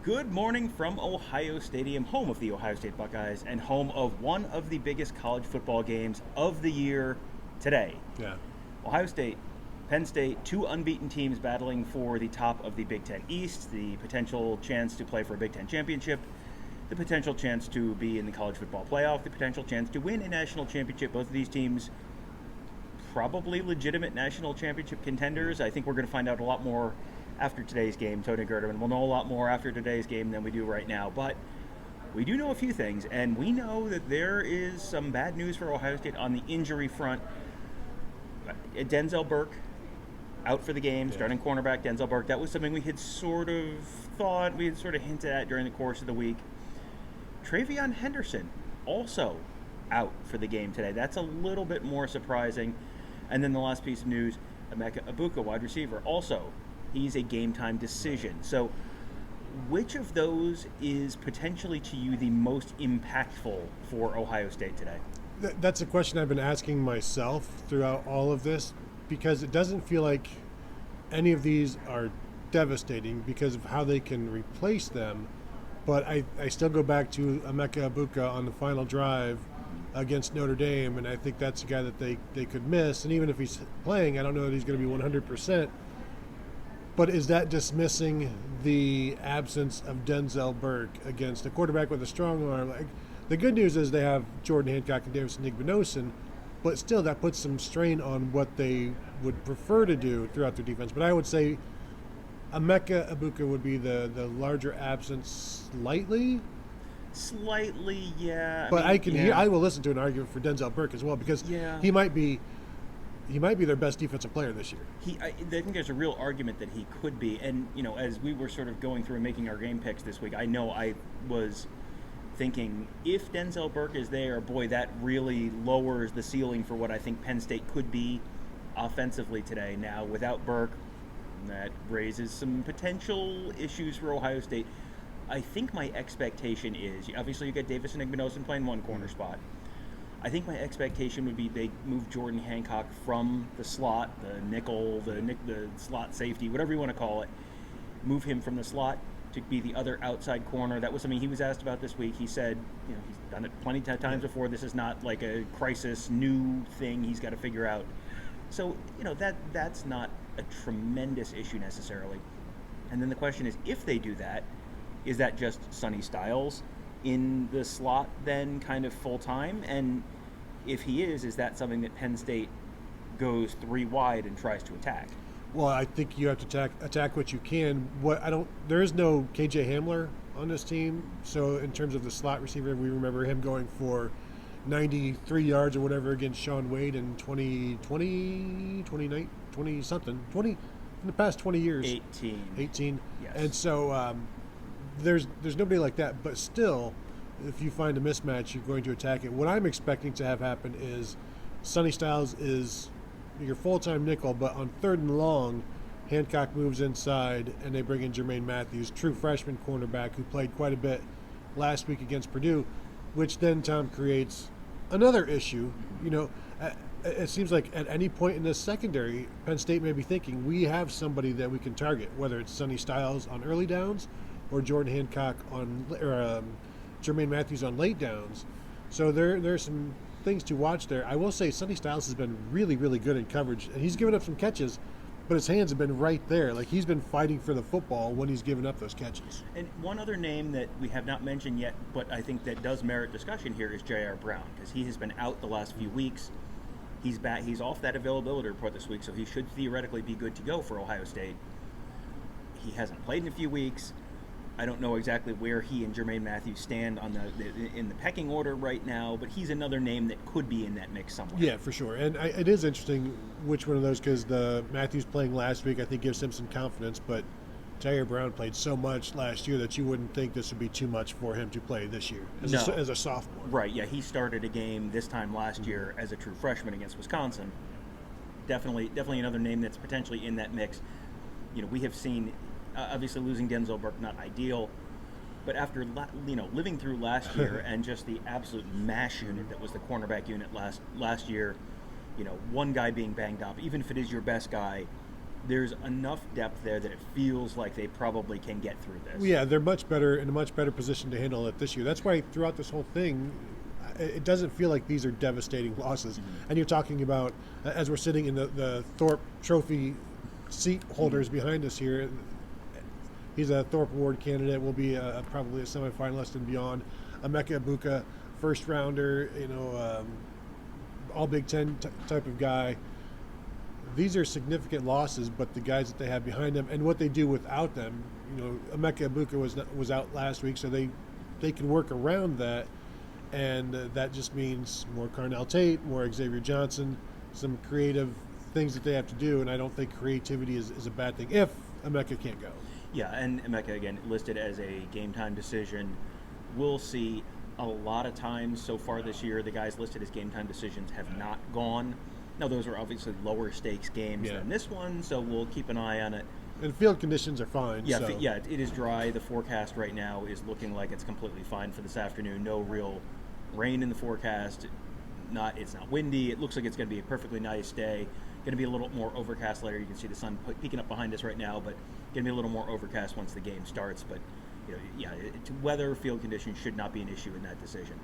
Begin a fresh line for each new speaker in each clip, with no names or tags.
Good morning from Ohio Stadium, home of the Ohio State Buckeyes and home of one of the biggest college football games of the year today.
Yeah.
Ohio State, Penn State, two unbeaten teams battling for the top of the Big Ten East, the potential chance to play for a Big Ten championship, the potential chance to be in the college football playoff, the potential chance to win a national championship. Both of these teams probably legitimate national championship contenders. I think we're going to find out a lot more after today's game. Tony Gerdeman will know a lot more after today's game than we do right now. But we do know a few things, and we know that there is some bad news for Ohio State on the injury front. Denzel Burke out for the game, starting cornerback Denzel Burke. That was something we had sort of thought, we had sort of hinted at during the course of the week. TreVeyon Henderson also out for the game today. That's a little bit more surprising. And then the last piece of news, Emeka Egbuka, wide receiver, also he's a game-time decision. So which of those is potentially to you the most impactful for Ohio State today?
That's a question I've been asking myself throughout all of this, because it doesn't feel like any of these are devastating because of how they can replace them. But I still go back to Emeka Egbuka on the final drive against Notre Dame, and I think that's a guy that they could miss. And even if he's playing, I don't know that he's going to be 100%. But is that dismissing the absence of Denzel Burke against a quarterback with a strong arm? Like, the good news is they have Jordan Hancock and Davison Igbenogson, but still that puts some strain on what they would prefer to do throughout their defense. But I would say Emeka Egbuka would be the larger absence slightly.
Slightly, yeah.
But I will listen to an argument for Denzel Burke as well, because he might be their best defensive player this year.
I think there's a real argument that he could be. And, as we were sort of going through and making our game picks this week, I know I was thinking if Denzel Burke is there, boy, that really lowers the ceiling for what I think Penn State could be offensively today. Now, without Burke, that raises some potential issues for Ohio State. I think my expectation is, obviously you get Davison Igbenogson playing one corner spot. I think my expectation would be they move Jordan Hancock from the slot, the nickel, the slot safety, whatever you want to call it, move him from the slot to be the other outside corner. That was something he was asked about this week. He said, he's done it plenty of times before. This is not like a crisis, new thing he's got to figure out. So, that's not a tremendous issue necessarily. And then the question is, if they do that, is that just Sonny Styles in the slot then kind of full-time? And if he is that something that Penn State goes three wide and tries to attack?
Well, I think you have to attack what you can. There is no KJ Hamler on this team, so in terms of the slot receiver, we remember him going for 93 yards or whatever against Sean Wade in 2020, 20-something, in the past 20 years. 18.
Yes.
And so there's nobody like that, but still, if you find a mismatch, you're going to attack it. What I'm expecting to have happen is Sonny Styles is your full-time nickel, but on third and long, Hancock moves inside, and they bring in Jermaine Matthews, true freshman cornerback who played quite a bit last week against Purdue, which then, Tom, creates another issue. It seems like at any point in this secondary, Penn State may be thinking, we have somebody that we can target, whether it's Sonny Styles on early downs or Jordan Hancock or Jermaine Matthews on late downs. So there's some things to watch there. I will say Sonny Styles has been really, really good in coverage, and he's given up some catches, but his hands have been right there. Like, he's been fighting for the football when he's given up those catches.
And one other name that we have not mentioned yet, but I think that does merit discussion here, is J.R. Brown, because he has been out the last few weeks. He's back. He's off that availability report this week, so he should theoretically be good to go for Ohio State. He hasn't played in a few weeks. I don't know exactly where he and Jermaine Matthews stand on in the pecking order right now, but he's another name that could be in that mix somewhere.
Yeah, for sure. And it is interesting which one of those, because the Matthews playing last week I think gives him some confidence, but J.R. Brown played so much last year that you wouldn't think this would be too much for him to play this year as a sophomore.
Right, yeah. He started a game this time last year as a true freshman against Wisconsin. Definitely another name that's potentially in that mix. We have seen, obviously losing Denzel Burke, not ideal, but after living through last year and just the absolute mash unit that was the cornerback unit last year, one guy being banged up, even if it is your best guy, there's enough depth there that it feels like they probably can get through this.
Yeah, they're much better in a much better position to handle it this year. That's why throughout this whole thing, it doesn't feel like these are devastating losses. And you're talking about, as we're sitting in the Thorpe Trophy seat holders behind us here, he's a Thorpe Award candidate, will be probably a semifinalist and beyond. Emeka Egbuka, first rounder, all Big Ten type of guy. These are significant losses, but the guys that they have behind them and what they do without them, Emeka Egbuka was out last week, so they can work around that, and that just means more Carnell Tate, more Xavier Johnson, some creative things that they have to do, and I don't think creativity is a bad thing if Emeka can't go.
Yeah, and Emeka, again, listed as a game-time decision. We'll see. A lot of times so far this year, the guys listed as game-time decisions have not gone. Now, those are obviously lower stakes games than this one, so we'll keep an eye on it.
And field conditions are fine.
Yeah,
so.
It is dry. The forecast right now is looking like it's completely fine for this afternoon. No real rain in the forecast. It's not windy. It looks like it's going to be a perfectly nice day. Going to be a little more overcast later. You can see the sun peeking up behind us right now, but going to be a little more overcast once the game starts. But weather, field conditions should not be an issue in that decision.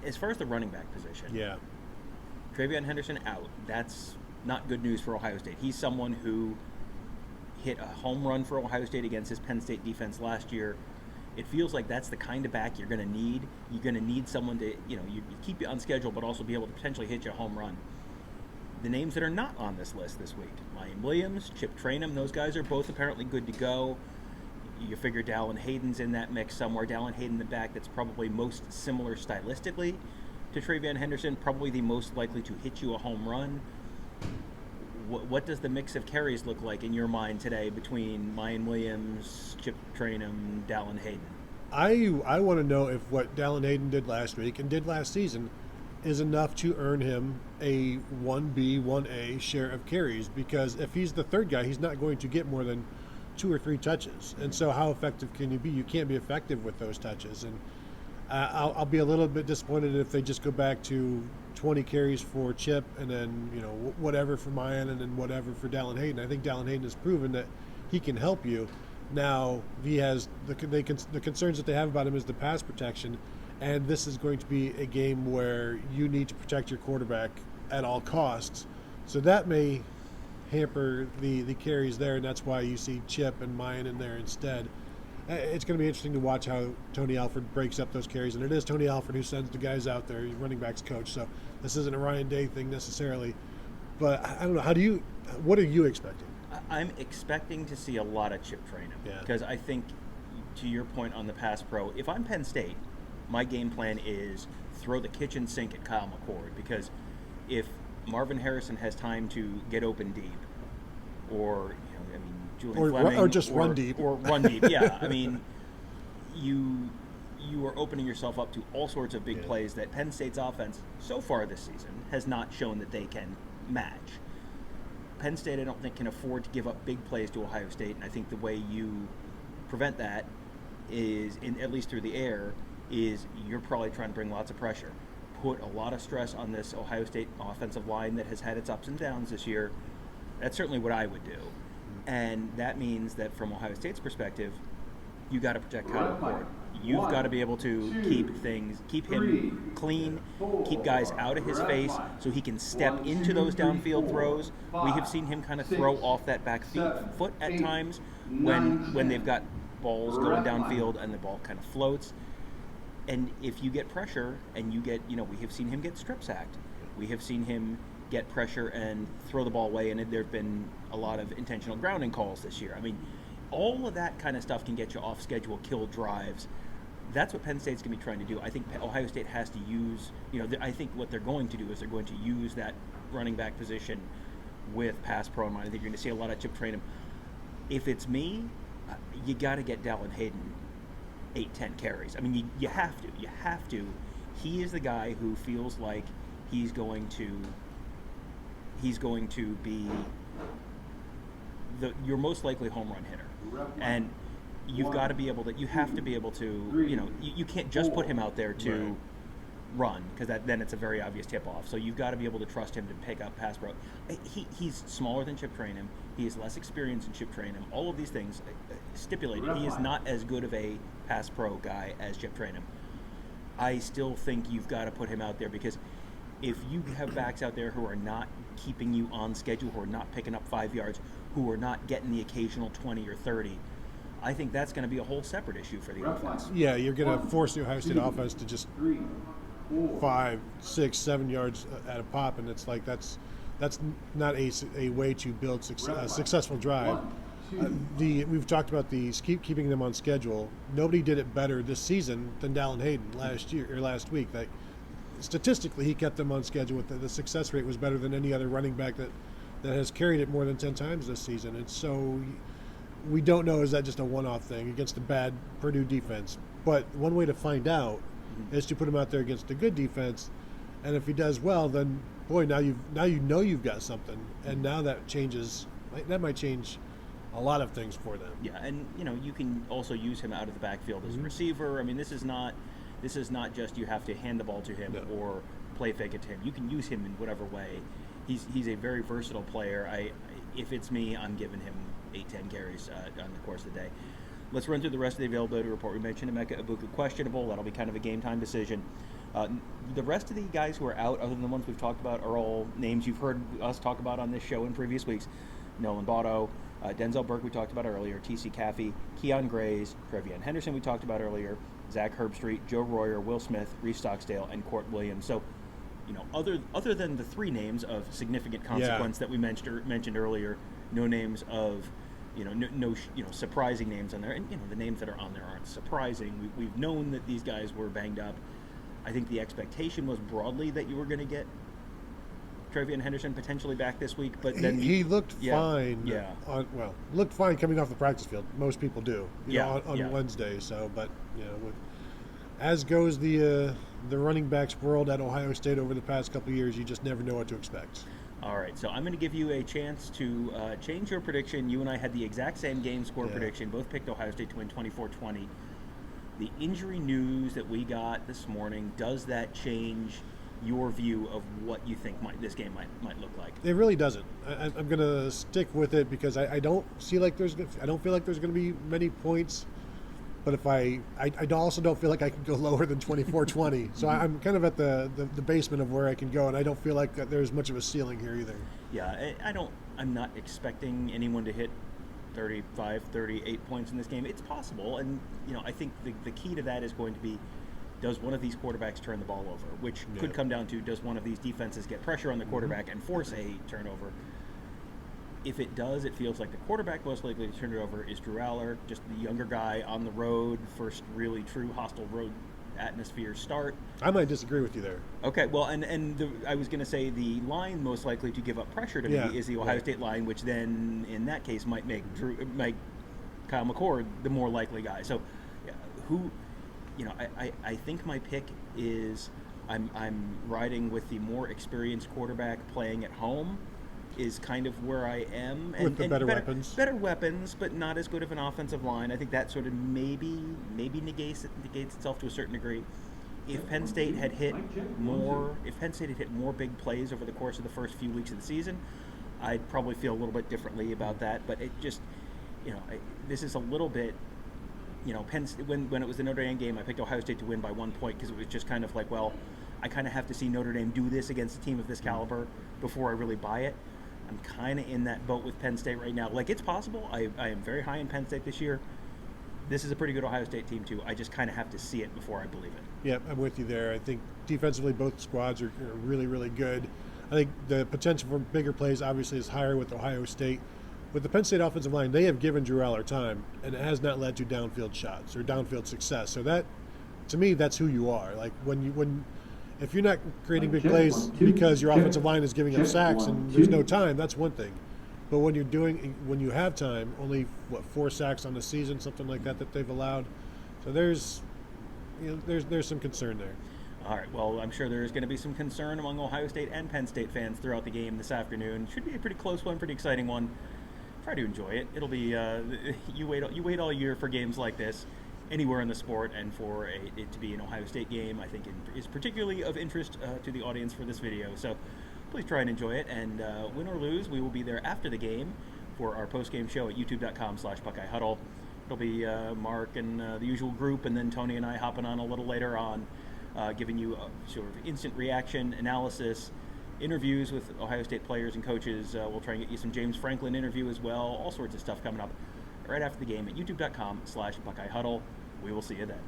As far as the running back position, TreVeyon Henderson out. That's not good news for Ohio State. He's someone who hit a home run for Ohio State against his Penn State defense last year. It feels like that's the kind of back you're going to need. You're going to need someone to, you keep you on schedule, but also be able to potentially hit you a home run. The names that are not on this list this week: Mayan Williams, Chip Trainum. Those guys are both apparently good to go. You figure Dallin Hayden's in that mix somewhere. Dallin Hayden, the back that's probably most similar stylistically to TreVeyon Henderson, probably the most likely to hit you a home run. What does the mix of carries look like in your mind today between Mayan Williams, Chip Trainum, Dallin Hayden?
I want to know if what Dallin Hayden did last week and did last season is enough to earn him a 1B, 1A share of carries, because if he's the third guy, he's not going to get more than 2 or 3 touches. And so how effective can you be? You can't be effective with those touches. And I'll be a little bit disappointed if they just go back to 20 carries for Chip and then, whatever for Mayan and then whatever for Dallin Hayden. I think Dallin Hayden has proven that he can help you. Now, he has the concerns that they have about him is the pass protection, and this is going to be a game where you need to protect your quarterback at all costs. So that may hamper the carries there, and that's why you see Chip and Mayan in there instead. It's going to be interesting to watch how Tony Alford breaks up those carries, and it is Tony Alford who sends the guys out there. He's running backs coach, so this isn't a Ryan Day thing necessarily. But I don't know. What are you expecting?
I'm expecting to see a lot of Chip Trainum, because I think, to your point on the pass pro, if I'm Penn State, my game plan is throw the kitchen sink at Kyle McCord, because if Marvin Harrison has time to get open deep, or Julian Fleming,
or just run deep,
yeah. I mean, you are opening yourself up to all sorts of big plays that Penn State's offense so far this season has not shown that they can match. Penn State, I don't think, can afford to give up big plays to Ohio State, and I think the way you prevent that is, at least through the air, is you're probably trying to bring lots of pressure. Put a lot of stress on this Ohio State offensive line that has had its ups and downs this year. That's certainly what I would do. And that means that from Ohio State's perspective, you got to protect Kyle McCord. You've got to be able to keep him clean, keep guys out of his face so he can step into those downfield throws. We have seen him kind of throw off that back foot at times when they've got balls going downfield and the ball kind of floats. And if you get pressure and you get, we have seen him get strip sacked. We have seen him get pressure and throw the ball away, and there have been a lot of intentional grounding calls this year. I mean, all of that kind of stuff can get you off schedule, kill drives. That's what Penn State's going to be trying to do. I think Ohio State has to use, I think what they're going to do is they're going to use that running back position with pass pro in mind. I think you're going to see a lot of Chip Trainum. If it's me, you got to get Dallin Hayden 8-10 carries. I mean, you have to. You have to. He is the guy who feels like he's going to be your most likely home run hitter. And you have to be able to, you can't just put him out there to run, because then it's a very obvious tip-off. So you've got to be able to trust him to pick up pass pro. He's smaller than Chip Trayanum. He has less experience than Chip Trayanum. All of these things stipulated. He is not as good of a pass pro guy as Chip Trayanum. I still think you've got to put him out there, because if you have backs out there who are not keeping you on schedule, who are not picking up 5 yards, who are not getting the occasional 20 or 30, I think that's going to be a whole separate issue for the offense.
Yeah, you're going to force the Ohio State offense to just 5, 6, 7 yards at a pop, and it's like that's not a way to build a successful drive. We've talked about keeping them on schedule. Nobody did it better this season than Dallin Hayden last week. Like, statistically, he kept them on schedule. With the success rate was better than any other running back that has carried it more than 10 times this season. And so we don't know, is that just a one-off thing against a bad Purdue defense? But one way to find out is to put him out there against a good defense, and if he does well, then boy, now you know you've got something, and now that might change a lot of things for them.
Yeah, and you can also use him out of the backfield as a receiver. I mean, this is not just you have to hand the ball to him or play fake it to him. You can use him in whatever way. He's a very versatile player. If it's me, I'm giving him 8-10 carries on the course of the day. Let's run through the rest of the availability report. We mentioned Emeka Egbuka questionable. That'll be kind of a game time decision. The rest of the guys who are out, other than the ones we've talked about, are all names you've heard us talk about on this show in previous weeks. Nolan Botto, Denzel Burke we talked about earlier, T.C. Caffey, Keon Grays, TreVeyon Henderson we talked about earlier, Zach Herbstreit, Joe Royer, Will Smith, Reese Stocksdale, and Court Williams. So, other than the 3 names of significant consequence that we mentioned earlier, no names of no surprising names on there, and the names that are on there aren't surprising. We've known that these guys were banged up. I think the expectation was broadly that you were going to get TreVeyon Henderson potentially back this week, but then
he looked fine.
Yeah.
Looked fine coming off the practice field. Most people do. On Wednesday. So, but as goes the running backs world at Ohio State over the past couple of years, you just never know what to expect.
All right, so I'm going to give you a chance to change your prediction. You and I had the exact same game score prediction. Both picked Ohio State to win 24-20. The injury news that we got this morning, does that change your view of what you think this game might look like?
It really doesn't. I'm going to stick with it because I don't feel like there's going to be many points. But if I also don't feel like I can go lower than 24-20. So I'm kind of at the basement of where I can go, and I don't feel like that there's much of a ceiling here either.
Yeah, I'm not expecting anyone to hit 35, 38 points in this game. It's possible, and I think the key to that is going to be, does one of these quarterbacks turn the ball over, which could come down to, does one of these defenses get pressure on the quarterback and force a turnover? If it does, it feels like the quarterback most likely to turn it over is Drew Aller, just the younger guy on the road, first really true hostile road atmosphere start.
I might disagree with you there.
Okay, well, I was going to say the line most likely to give up pressure to me is the Ohio State line, which then in that case might make Kyle McCord the more likely guy. So, I think my pick is I'm riding with the more experienced quarterback playing at home. Is kind of where I am.
With the better weapons. Better
weapons, but not as good of an offensive line. I think that sort of maybe negates itself to a certain degree. If Penn State had hit more big plays over the course of the first few weeks of the season, I'd probably feel a little bit differently about that. But it just, this is a little bit, Penn State, when it was the Notre Dame game, I picked Ohio State to win by 1 point because it was just kind of like, well, I kind of have to see Notre Dame do this against a team of this caliber before I really buy it. I'm kind of in that boat with Penn State right now. Like, it's possible. I am very high in Penn State this year. This is a pretty good Ohio State team, too. I just kind of have to see it before I believe it.
Yeah, I'm with you there. I think defensively both squads are really, really good. I think the potential for bigger plays obviously is higher with Ohio State. With the Penn State offensive line, they have given Drew Aller time, and it has not led to downfield shots or downfield success. So that, to me, that's who you are. Like, if you're not creating big plays because your offensive line is giving up sacks and there's no time, that's one thing. But when you have time, only 4 sacks on the season, something like that they've allowed. So there's some concern there.
All right. Well, I'm sure there's going to be some concern among Ohio State and Penn State fans throughout the game this afternoon. Should be a pretty close one, pretty exciting one. Try to enjoy it. It'll be you wait all year for games like this. anywhere in the sport, and for it to be an Ohio State game, I think is particularly of interest to the audience for this video. So please try and enjoy it, and win or lose, we will be there after the game for our post-game show at youtube.com/Buckeye Huddle. It'll be Mark and the usual group, and then Tony and I hopping on a little later on, giving you a sort of instant reaction analysis, interviews with Ohio State players and coaches. We'll try and get you some James Franklin interview as well. All sorts of stuff coming up right after the game at youtube.com/Buckeye Huddle. We will see you then.